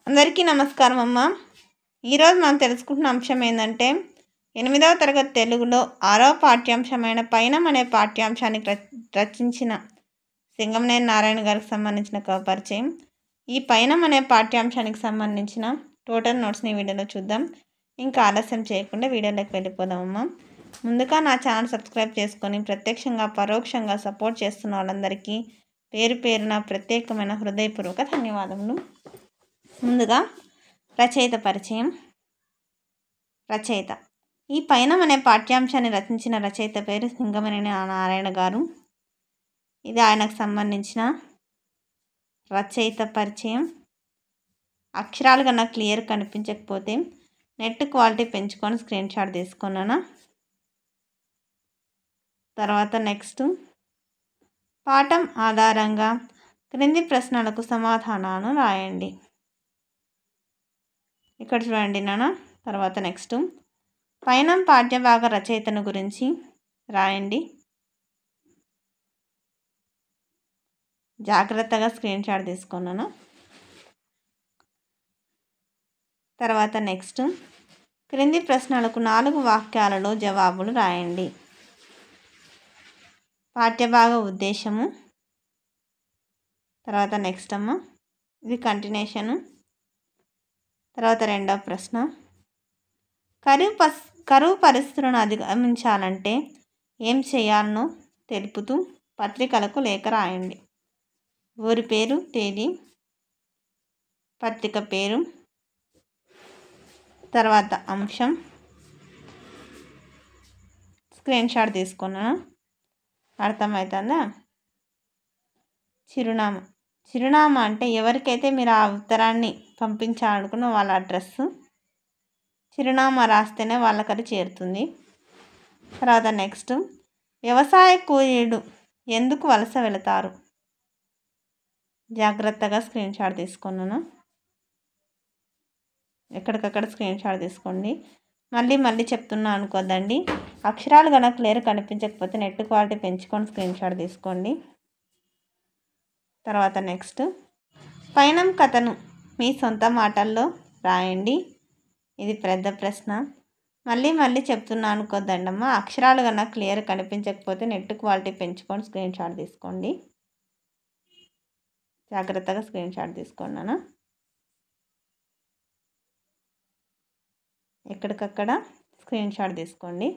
అందరికీ నమస్కారం అమ్మ. ఈరోజు మనం తెలుసుకుంటున్న అంశం ఏంటంటే 8వ తరగతి తెలుగులో 6వ పాఠ్యాంశమైన పయనం అనే పాఠ్యాంశానికి రచించిన సింగమనేని నారాయణ గారికి సంబంధించిన పరిచయం. ఈ పయనం అనే పాఠ్యాంశానికి సంబంధించిన టోటల్ నోట్స్ని వీడియోలో చూద్దాం. ఇంకా ఆలస్యం చేయకుండా వీడియోలోకి వెళ్ళిపోదామమ్మా. ముందుగా నా ఛానల్ సబ్స్క్రైబ్ చేసుకొని ప్రత్యక్షంగా పరోక్షంగా సపోర్ట్ చేస్తున్న వాళ్ళందరికీ పేరు పేరున ప్రత్యేకమైన హృదయపూర్వక ధన్యవాదములు. ముందుగా రచయిత పరిచయం. రచయిత ఈ పయనం అనే పాఠ్యాంశాన్ని రచించిన రచయిత పేరు సింగమనేని నారాయణ గారు. ఇది ఆయనకు సంబంధించిన రచయిత పరిచయం. అక్షరాలు కన్నా క్లియర్ కనిపించకపోతే నెట్ క్వాలిటీ పెంచుకొని స్క్రీన్ షాట్ తీసుకున్నాను. తర్వాత నెక్స్ట్ పాఠం ఆధారంగా క్రింది ప్రశ్నలకు సమాధానాలను రాయండి. ఇక్కడ చూడండి నాన్న. తర్వాత నెక్స్ట్ పయనం పాఠ్యభాగ రచయితను గురించి రాయండి. జాగ్రత్తగా స్క్రీన్ షాట్ తీసుకున్నాను. తర్వాత నెక్స్ట్ క్రింది ప్రశ్నలకు 4 వాక్యాలలో జవాబులు రాయండి. పాఠ్యభాగ ఉద్దేశము. తర్వాత నెక్స్ట్ అమ్మ ఇది కంటిన్యూషను. తర్వాత రెండవ ప్రశ్న కరువు పరిస్థితులను అధిగమించాలంటే ఏం చేయాలనో తెలుపుతూ పత్రికలకు లేఖ రాయండి. ఊరి పేరు, తేదీ, పత్రిక పేరు, తర్వాత అంశం. స్క్రీన్ షాట్ తీసుకున్నాను. అర్థమవుతుందా? చిరునామా అంటే ఎవరికైతే మీరు ఆ ఉత్తరాన్ని పంపించాలనుకున్న వాళ్ళ అడ్రస్. చిరునామా రాస్తేనే వాళ్ళకి అది చేరుతుంది. తర్వాత నెక్స్ట్ వ్యవసాయ కూలీలు ఎందుకు వలస వెళతారు? జాగ్రత్తగా స్క్రీన్ షాట్ తీసుకున్నాను. ఎక్కడికక్కడ స్క్రీన్ షాట్ తీసుకోండి. మళ్ళీ చెప్తున్నా అనుకోద్దండి. అక్షరాలు కనుక క్లియర్ కనిపించకపోతే నెట్ క్వాలిటీ పెంచుకొని స్క్రీన్ షాట్ తీసుకోండి. తర్వాత నెక్స్ట్ పయనం కథను మీ సొంత మాటల్లో రాయండి. ఇది పెద్ద ప్రశ్న. మళ్ళీ చెప్తున్నా అనుకోద్దండమ్మా. అక్షరాలు కన్నా క్లియర్ కనిపించకపోతే నెట్ క్వాలిటీ పెంచుకొని స్క్రీన్ షాట్ తీసుకోండి. జాగ్రత్తగా స్క్రీన్ షాట్ తీసుకున్నాను. ఎక్కడికక్కడ స్క్రీన్ షాట్ తీసుకోండి.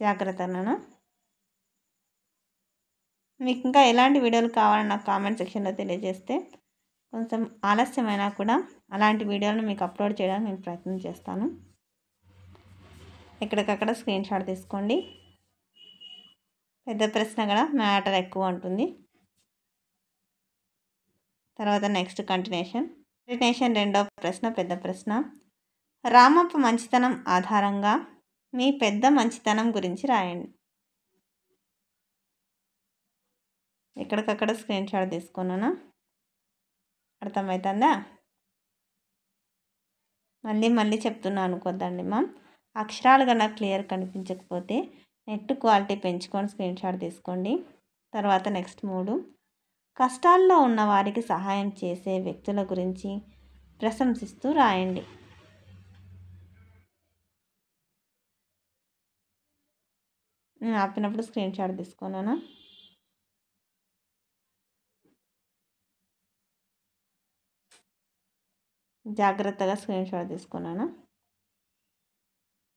జాగ్రత్తగా. మీకు ఇంకా ఎలాంటి వీడియోలు కావాలని నాకు కామెంట్ సెక్షన్లో తెలియజేస్తే కొంచెం ఆలస్యమైనా కూడా అలాంటి వీడియోలను మీకు అప్లోడ్ చేయడానికి నేను ప్రయత్నం చేస్తాను. ఎక్కడికక్కడ స్క్రీన్ షాట్ తీసుకోండి. పెద్ద ప్రశ్న కూడా మ్యాటర్ ఎక్కువ ఉంటుంది. తర్వాత నెక్స్ట్ కంటిన్యూషన్ రెండవ ప్రశ్న పెద్ద ప్రశ్న. రామప్ప మంచితనం ఆధారంగా మీ పెద్ద మంచితనం గురించి రాయండి. ఎక్కడికక్కడ స్క్రీన్ షాట్ తీసుకున్నాను. అర్థమవుతుందా? మళ్ళీ చెప్తున్నా అనుకోద్దండి మా. అక్షరాలు కన్నా క్లియర్ కనిపించకపోతే నెట్ క్వాలిటీ పెంచుకొని స్క్రీన్ షాట్ తీసుకోండి. తర్వాత నెక్స్ట్ 3 కష్టాల్లో ఉన్న వారికి సహాయం చేసే వ్యక్తుల గురించి ప్రశంసిస్తూ రాయండి. నేను ఆపినప్పుడు స్క్రీన్ షాట్ తీసుకున్నాను. జాగ్రత్తగా స్క్రీన్ షాట్ తీసుకున్నాను.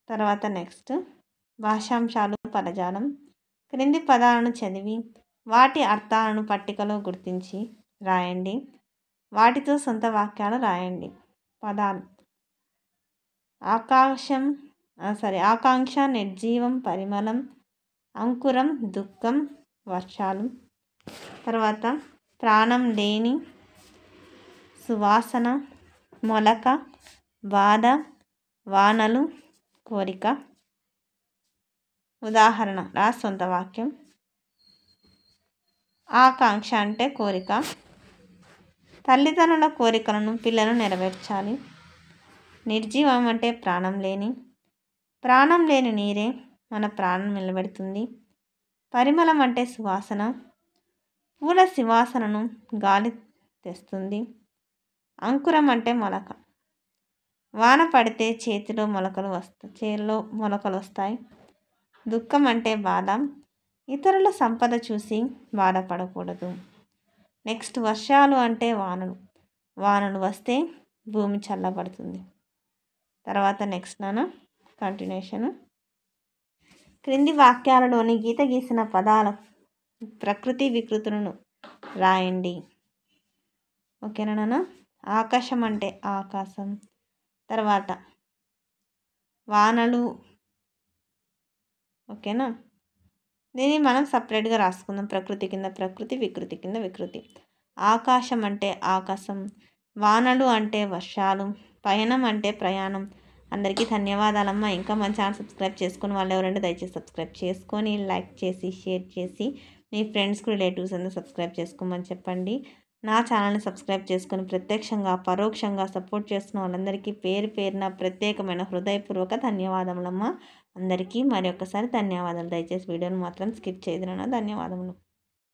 తర్వాత నెక్స్ట్ భాషాంశాలు పదజాలం. క్రింది పదాలను చదివి వాటి అర్థాలను పట్టికలో గుర్తించి రాయండి. వాటితో సొంత వాక్యాలు రాయండి. పదాలు ఆకాంక్ష, నిర్జీవం, పరిమళం, అంకురం, దుఃఖం, వర్షాలు. తర్వాత ప్రాణం లేని, సువాసన, మొలక, బాధ, వానలు, కోరిక. ఉదాహరణ సొంత వాక్యం. ఆకాంక్ష అంటే కోరిక. తల్లిదండ్రుల కోరికలను పిల్లలు నెరవేర్చాలి. నిర్జీవం అంటే ప్రాణం లేని నీరే మన ప్రాణం నిలబెడుతుంది. పరిమళం అంటే సువాసన. పూల సువాసనను గాలి తెస్తుంది. అంకురం అంటే మొలక. వాన పడితే చేతిలో మొలకలు వస్తాయి. దుఃఖం అంటే బాధ. ఇతరుల సంపద చూసి బాధపడకూడదు. నెక్స్ట్ వర్షాలు అంటే వానలు వస్తే భూమి చల్లబడుతుంది. తర్వాత నెక్స్ట్ కంటిన్యూషన్. క్రింది వాక్యాలలోని గీత గీసిన పదాల ప్రకృతి వికృతులను రాయండి. ఓకేనా నాన్న. ఆకాశం అంటే ఆకాశం. తర్వాత వానలు. ఓకేనా. దీన్ని మనం సపరేట్గా రాసుకుందాం. ప్రకృతి కింద ప్రకృతి, వికృతి కింద వికృతి. ఆకాశం అంటే ఆకాశం, వానలు అంటే వర్షాలు, పయనం అంటే ప్రయాణం. అందరికీ ధన్యవాదాలమ్మా. ఇంకా మన ఛానల్ సబ్స్క్రైబ్ చేసుకుని వాళ్ళు ఎవరంటే దయచేసి సబ్స్క్రైబ్ చేసుకొని లైక్ చేసి షేర్ చేసి మీ ఫ్రెండ్స్కి రిలేటివ్స్ అందరూ సబ్స్క్రైబ్ చేసుకోమని చెప్పండి. నా ఛానల్ని సబ్స్క్రైబ్ చేసుకొని ప్రత్యక్షంగా పరోక్షంగా సపోర్ట్ చేస్తున్న వాళ్ళందరికీ పేరు పేరున ప్రత్యేకమైన హృదయపూర్వక ధన్యవాదములమ్మా. అందరికీ మరి ఒక్కసారి ధన్యవాదాలు. దయచేసి వీడియోని మాత్రం స్కిప్ చేయదునా. ధన్యవాదములు.